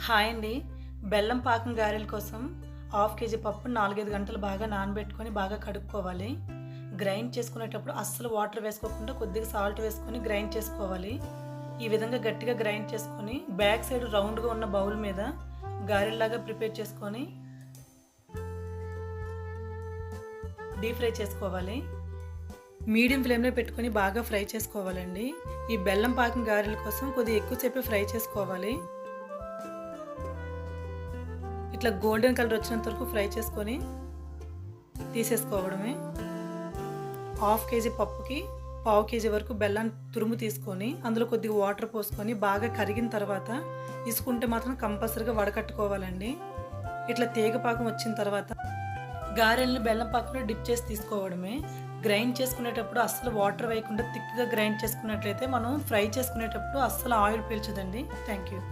Hi అండి. బెల్లం పాకం గారెల కోసం హాఫ్ కేజీ పప్పుని 4, 5 గంటలు బాగా నానబెట్టుకొని బాగా కడుక్కోవాలి. గ్రైండ్ చేసుకునేటప్పుడు అస్సలు వాటర్ వేసుకోకుండా కొద్దిగా సాల్ట్ వేసుకొని గ్రైండ్ చేసుకోవాలి. ఈ విధంగా గట్టిగా గ్రైండ్ చేసుకొని బ్యాక్ సైడ్ రౌండ్గా ఉన్న బౌల్ మీద గారెల్లాగా ప్రిపేర్ చేసుకొని డీప్ ఫ్రై చేసుకోవాలి. మీడియం ఫ్లేమ్లో పెట్టుకొని బాగా ఫ్రై చేసుకోవాలండి. ఈ బెల్లం పాకం గారెల కోసం కొద్దిగా ఎక్కువసేపు ఫ్రై చేసుకోవాలి. ఇట్లా గోల్డెన్ కలర్ వచ్చినంత వరకు ఫ్రై చేసుకొని తీసేసుకోవడమే. హాఫ్ కేజీ పప్పుకి పావు కేజీ వరకు బెల్లాన్ని తురుము తీసుకొని అందులో కొద్దిగా వాటర్ పోసుకొని బాగా కరిగిన తర్వాత ఇసుకుంటే మాత్రం కంపల్సరీగా వడకట్టుకోవాలండి. ఇట్లా తీగ పాకం వచ్చిన తర్వాత గారెల్ని బెల్లం పాకంలో డిప్ చేసి తీసుకోవడమే. గ్రైండ్ చేసుకునేటప్పుడు అస్సలు వాటర్ వేయకుండా థిక్గా గ్రైండ్ చేసుకున్నట్లయితే మనం ఫ్రై చేసుకునేటప్పుడు అస్సలు ఆయిల్ పీల్చదండి. Thank you.